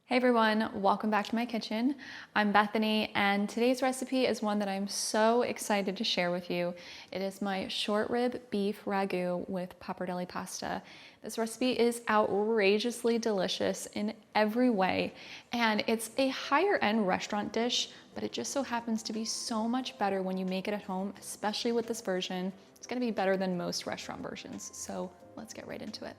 Hey everyone, welcome back to my kitchen. I'm Bethany and today's recipe is one that I'm so excited to share with you. It is my short rib beef ragu with pappardelle pasta. This recipe is outrageously delicious in every way and it's a higher end restaurant dish, but it just so happens to be so much better when you make it at home, especially with this version. It's gonna be better than most restaurant versions. So let's get right into it.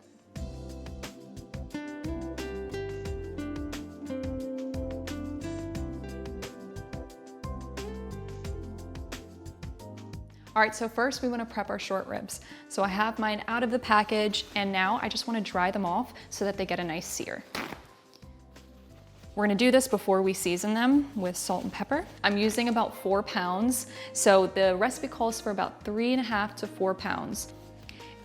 All right, so first we want to prep our short ribs. So I have mine out of the package and now I just want to dry them off so that they get a nice sear. We're gonna do this before we season them with salt and pepper. I'm using about 4 pounds. So the recipe calls for about 3.5 to 4 pounds.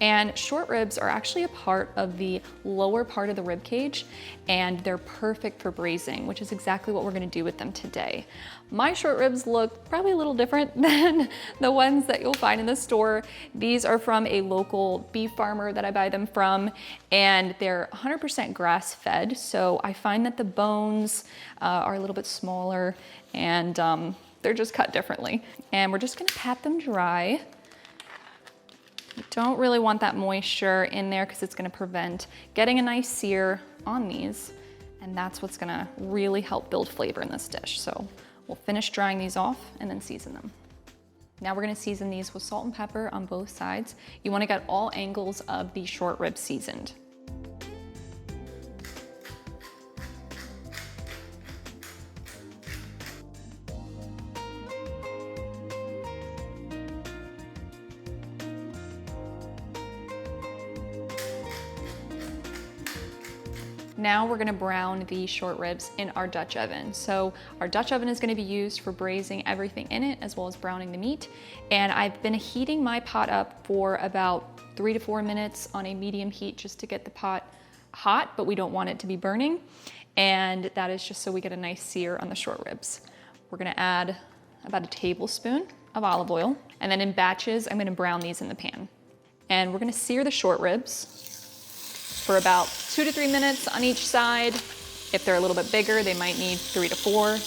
And short ribs are actually a part of the lower part of the rib cage and they're perfect for braising, which is exactly what we're gonna do with them today. My short ribs look probably a little different than the ones that you'll find in the store. These are from a local beef farmer that I buy them from, and they're 100% grass fed. So I find that the bones are a little bit smaller and they're just cut differently. And we're just gonna pat them dry. You don't really want that moisture in there because it's gonna prevent getting a nice sear on these, and that's what's gonna really help build flavor in this dish. So we'll finish drying these off and then season them. Now we're gonna season these with salt and pepper on both sides. You wanna get all angles of the short rib seasoned. Now we're gonna brown the short ribs in our Dutch oven. So our Dutch oven is gonna be used for braising everything in it as well as browning the meat. And I've been heating my pot up for about 3 to 4 minutes on a medium heat just to get the pot hot, but we don't want it to be burning. And that is just so we get a nice sear on the short ribs. We're gonna add about a tablespoon of olive oil. And then in batches, I'm gonna brown these in the pan. And we're gonna sear the short ribs for about 2 to 3 minutes on each side. If they're a little bit bigger, they might need 3 to 4.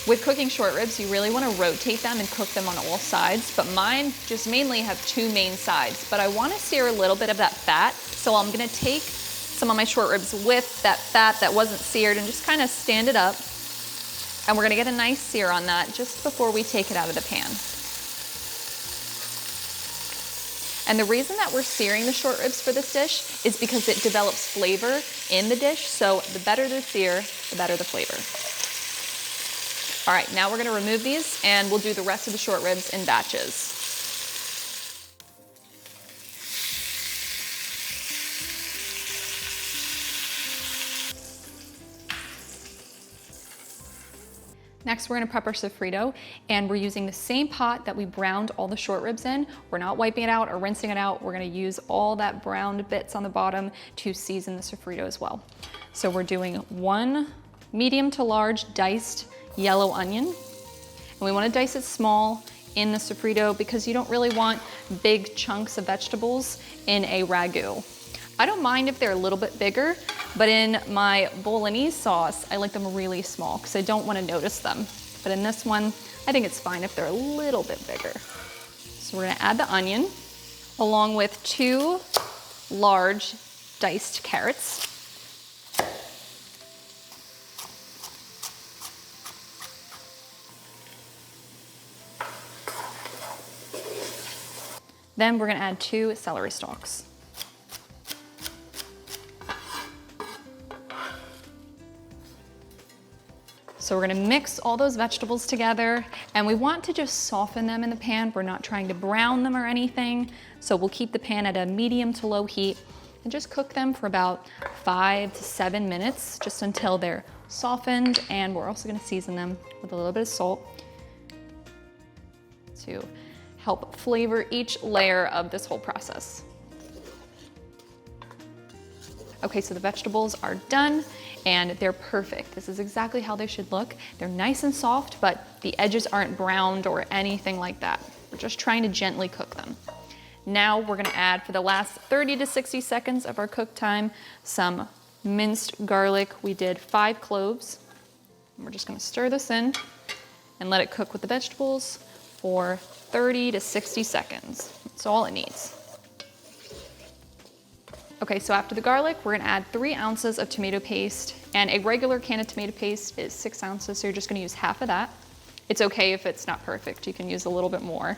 With cooking short ribs, you really want to rotate them and cook them on all sides, but mine just mainly have 2 main sides, but I want to sear a little bit of that fat, so I'm going to take some of my short ribs with that fat that wasn't seared and just kind of stand it up, and we're going to get a nice sear on that just before we take it out of the pan. And the reason that we're searing the short ribs for this dish is because it develops flavor in the dish, so the better the sear, the better the flavor. All right, now we're gonna remove these and we'll do the rest of the short ribs in batches. Next, we're gonna prep our sofrito, and we're using the same pot that we browned all the short ribs in. We're not wiping it out or rinsing it out. We're gonna use all that browned bits on the bottom to season the sofrito as well. So we're doing 1 medium to large diced yellow onion. And we want to dice it small in the sofrito because you don't really want big chunks of vegetables in a ragu. I don't mind if they're a little bit bigger, but in my bolognese sauce, I like them really small because I don't want to notice them. But in this one, I think it's fine if they're a little bit bigger. So we're going to add the onion along with 2 large diced carrots. Then we're gonna add 2 celery stalks. So we're gonna mix all those vegetables together, and we want to just soften them in the pan. We're not trying to brown them or anything. So we'll keep the pan at a medium to low heat and just cook them for about 5 to 7 minutes, just until they're softened. And we're also gonna season them with a little bit of salt to help flavor each layer of this whole process. Okay, so the vegetables are done and they're perfect. This is exactly how they should look. They're nice and soft, but the edges aren't browned or anything like that. We're just trying to gently cook them. Now we're gonna add, for the last 30 to 60 seconds of our cook time, some minced garlic. We did 5 cloves. We're just gonna stir this in and let it cook with the vegetables for 30 to 60 seconds. That's all it needs. Okay, so after the garlic, we're gonna add 3 ounces of tomato paste, and a regular can of tomato paste is 6 ounces, so you're just gonna use half of that. It's okay if it's not perfect, you can use a little bit more.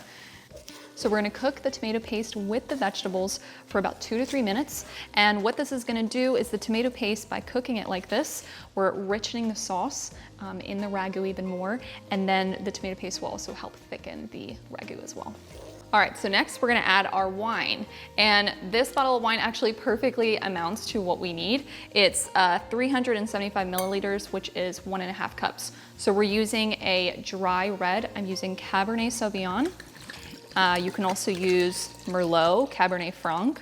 So we're gonna cook the tomato paste with the vegetables for about 2 to 3 minutes. And what this is gonna do is the tomato paste, by cooking it like this, we're richening the sauce in the Ragu even more. And then the tomato paste will also help thicken the Ragu as well. All right, so next we're gonna add our wine. And this bottle of wine actually perfectly amounts to what we need. It's 375 milliliters, which is 1.5 cups. So we're using a dry red. I'm using Cabernet Sauvignon. You can also use merlot, Cabernet franc.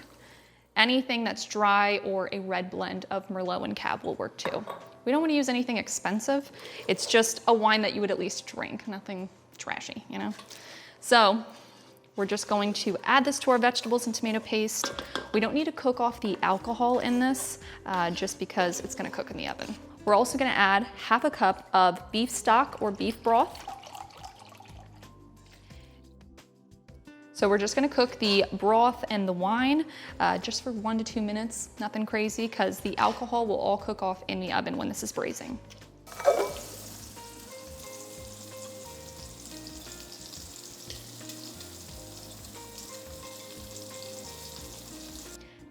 Anything that's dry or a red blend of merlot and cab will work too. We don't want to use anything expensive. It's just a wine that you would at least drink, nothing trashy, you know? So we're just going to add this to our vegetables and tomato paste. We don't need to cook off the alcohol in this, just because it's gonna cook in the oven. We're also gonna add half a cup of beef stock or beef broth. So we're just gonna cook the broth and the wine just for 1 to 2 minutes, nothing crazy, because the alcohol will all cook off in the oven when this is braising.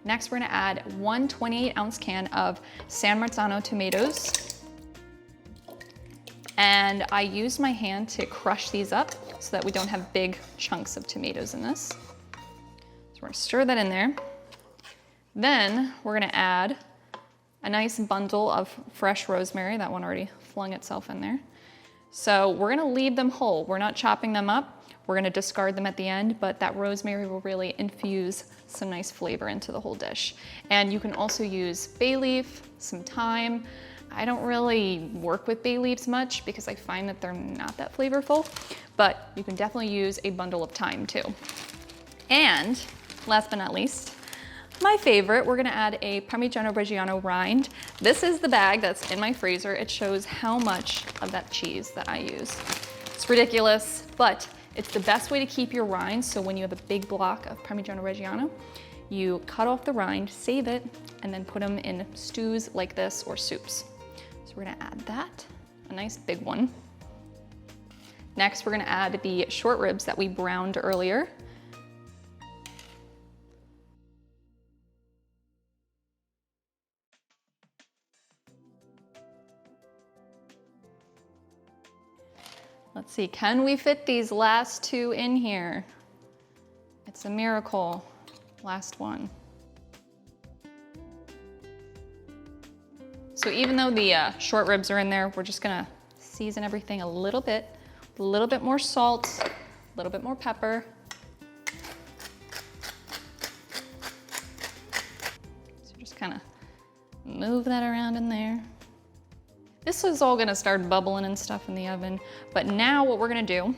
Next, we're gonna add 1 28-ounce can of San Marzano tomatoes. And I use my hand to crush these up so that we don't have big chunks of tomatoes in this. So we're gonna stir that in there. Then we're gonna add a nice bundle of fresh rosemary. That one already flung itself in there. So we're gonna leave them whole. We're not chopping them up. We're gonna discard them at the end, but that rosemary will really infuse some nice flavor into the whole dish. And you can also use bay leaf, some thyme. I don't really work with bay leaves much because I find that they're not that flavorful, but you can definitely use a bundle of thyme too. And last but not least, my favorite, we're gonna add a Parmigiano Reggiano rind. This is the bag that's in my freezer. It shows how much of that cheese that I use. It's ridiculous, but it's the best way to keep your rind. So when you have a big block of Parmigiano Reggiano, you cut off the rind, save it, and then put them in stews like this or soups. So we're gonna add that, a nice big one. Next, we're gonna add the short ribs that we browned earlier. Let's see, can we fit these last 2 in here? It's a miracle. Last one. So even though the short ribs are in there, we're just gonna season everything a little bit more salt, a little bit more pepper. So just kind of move that around in there. This is all gonna start bubbling and stuff in the oven, but now what we're gonna do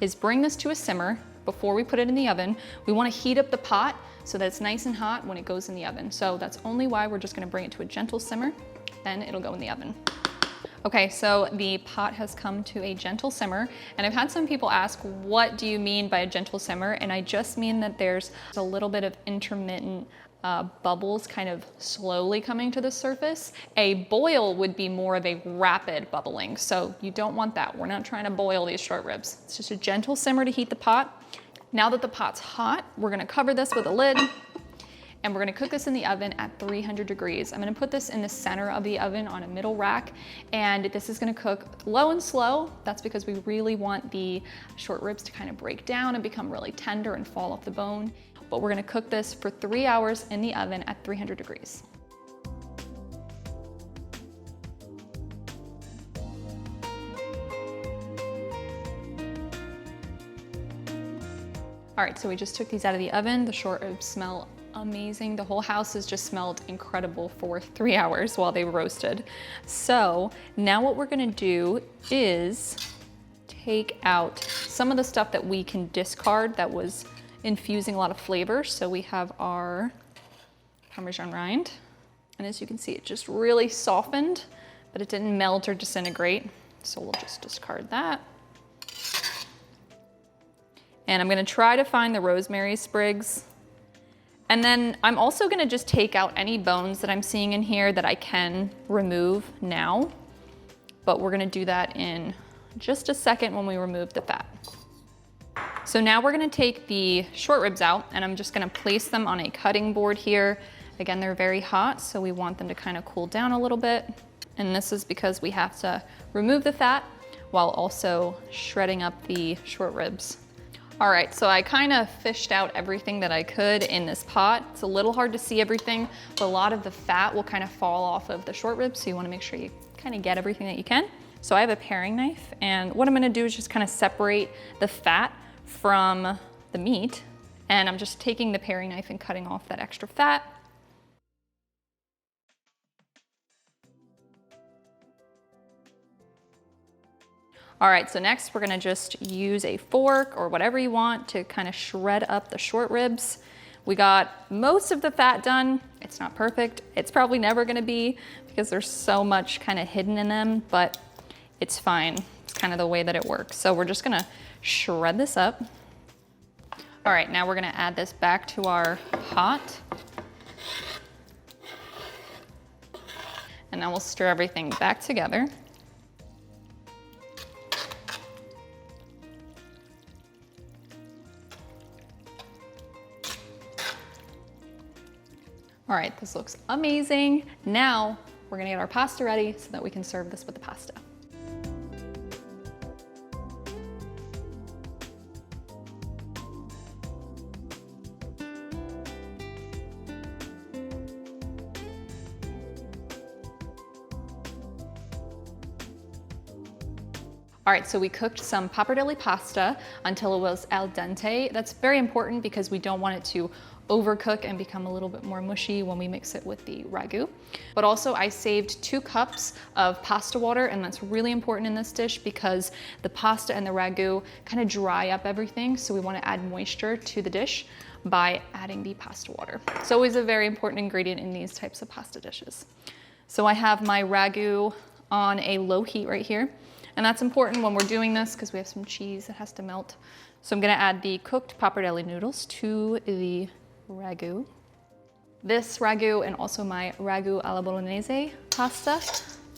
is bring this to a simmer. Before we put it in the oven, we wanna heat up the pot so that it's nice and hot when it goes in the oven. So that's only why we're just gonna bring it to a gentle simmer, then it'll go in the oven. Okay, so the pot has come to a gentle simmer, and I've had some people ask, what do you mean by a gentle simmer? And I just mean that there's a little bit of intermittent bubbles kind of slowly coming to the surface. A boil would be more of a rapid bubbling, so you don't want that. We're not trying to boil these short ribs. It's just a gentle simmer to heat the pot. Now that the pot's hot, we're gonna cover this with a lid, and we're gonna cook this in the oven at 300 degrees. I'm gonna put this in the center of the oven on a middle rack, and this is gonna cook low and slow. That's because we really want the short ribs to kind of break down and become really tender and fall off the bone. But we're gonna cook this for 3 hours in the oven at 300 degrees. All right, so we just took these out of the oven. The short ribs smell amazing. The whole house has just smelled incredible for 3 hours while they roasted. So now what we're gonna do is take out some of the stuff that we can discard that was infusing a lot of flavor. So we have our Parmesan rind. And as you can see, it just really softened, but it didn't melt or disintegrate. So we'll just discard that. And I'm gonna try to find the rosemary sprigs. And then I'm also gonna just take out any bones that I'm seeing in here that I can remove now. But we're gonna do that in just a second when we remove the fat. So now we're gonna take the short ribs out, and I'm just gonna place them on a cutting board here. Again, they're very hot, so we want them to kind of cool down a little bit. And this is because we have to remove the fat while also shredding up the short ribs. All right, so I kind of fished out everything that I could in this pot. It's a little hard to see everything, but a lot of the fat will kind of fall off of the short ribs, so you wanna make sure you kind of get everything that you can. So I have a paring knife, and what I'm gonna do is just kind of separate the fat from the meat, and I'm just taking the paring knife and cutting off that extra fat. All right, so next we're gonna just use a fork or whatever you want to kind of shred up the short ribs. We got most of the fat done. It's not perfect. It's probably never gonna be because there's so much kind of hidden in them, but it's fine. It's kind of the way that it works. So we're just gonna shred this up. All right, now we're gonna add this back to our pot. And now we'll stir everything back together. All right, this looks amazing. Now we're gonna get our pasta ready so that we can serve this with the pasta. All right, so we cooked some pappardelle pasta until it was al dente. That's very important because we don't want it to overcook and become a little bit more mushy when we mix it with the ragu. But also I saved 2 cups of pasta water, and that's really important in this dish because the pasta and the ragu kind of dry up everything. So we want to add moisture to the dish by adding the pasta water. It's always a very important ingredient in these types of pasta dishes. So I have my ragu on a low heat right here. And that's important when we're doing this because we have some cheese that has to melt. So I'm gonna add the cooked pappardelle noodles to the ragu. This ragu and also my ragu alla bolognese pasta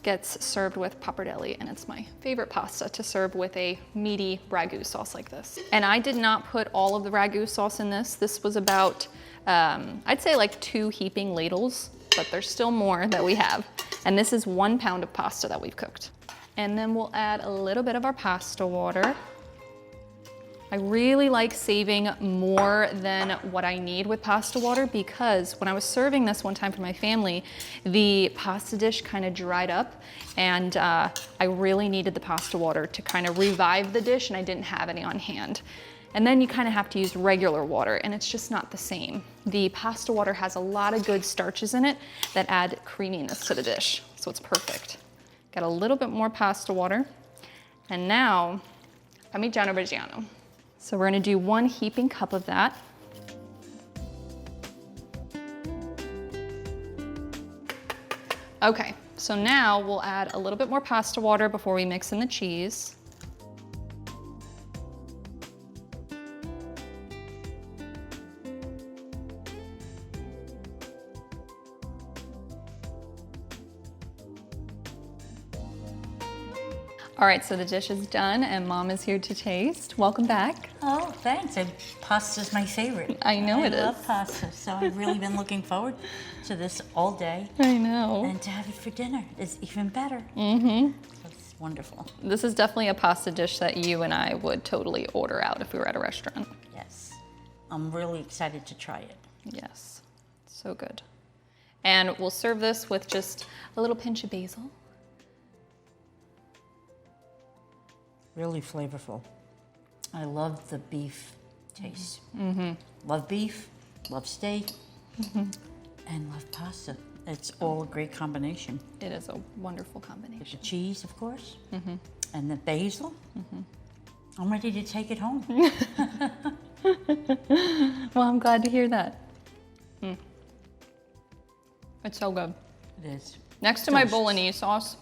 gets served with pappardelle, and it's my favorite pasta to serve with a meaty ragu sauce like this. And I did not put all of the ragu sauce in this. This was about, I'd say like 2 heaping ladles, but there's still more that we have. And this is 1 pound of pasta that we've cooked. And then we'll add a little bit of our pasta water. I really like saving more than what I need with pasta water because when I was serving this one time for my family, the pasta dish kind of dried up, and I really needed the pasta water to kind of revive the dish, and I didn't have any on hand. And then you kind of have to use regular water, and it's just not the same. The pasta water has a lot of good starches in it that add creaminess to the dish, so it's perfect. Got a little bit more pasta water. And now, Parmigiano Reggiano. So we're gonna do 1 heaping cup of that. Okay, so now we'll add a little bit more pasta water before we mix in the cheese. All right, so the dish is done and Mom is here to taste. Welcome back. Oh, thanks. And pasta's my favorite. I know it is. I love pasta, so I've really been looking forward to this all day. I know. And to have it for dinner is even better. Mm-hmm. So it's wonderful. This is definitely a pasta dish that you and I would totally order out if we were at a restaurant. Yes. I'm really excited to try it. Yes, so good. And we'll serve this with just a little pinch of basil. Really flavorful. I love the beef taste. Mm-hmm. Love beef, love steak, and love pasta. It's all a great combination. It is a wonderful The combination. cheese, of course, and the basil. I'm ready to take it home. Well, I'm glad to hear that. It's so good. It is. Next to my Delicious. bolognese sauce,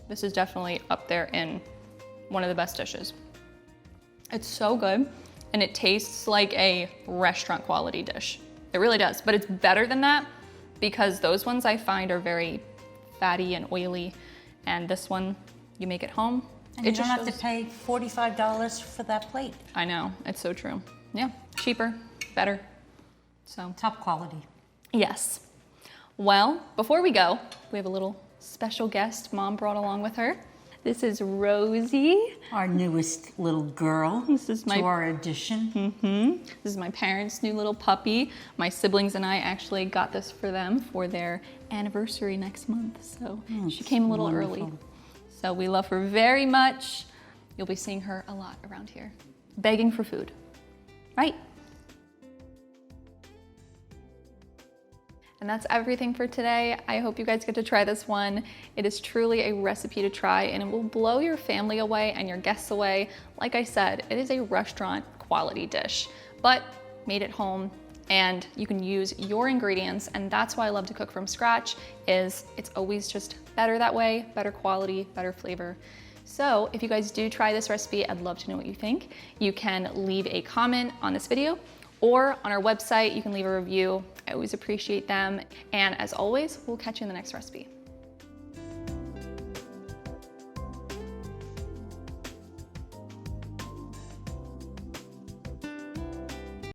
this is definitely up there in one of the best dishes. It's so good, and it tastes like a restaurant quality dish. It really does, but it's better than that because those ones I find are very fatty and oily, and this one, you make it home. And you don't have to pay $45 for that plate. I know, it's so true. Yeah, cheaper, better, so. Top quality. Yes. Well, before we go, we have a little special guest Mom brought along with her. This is Rosie. Our newest little girl This is to our addition. This is my parents' new little puppy. My siblings and I actually got this for them for their anniversary next month. So she came a little early. wonderful. So we love her very much. You'll be seeing her a lot around here, begging for food, right? And that's everything for today. I hope you guys get to try this one. It is truly a recipe to try, and it will blow your family away and your guests away. Like I said, it is a restaurant quality dish, but made at home, and you can use your ingredients, and that's why I love to cook from scratch, is it's always just better that way, better quality, better flavor. So if you guys do try this recipe, I'd love to know what you think. You can leave a comment on this video, or on our website, you can leave a review. I always appreciate them. And as always, we'll catch you in the next recipe.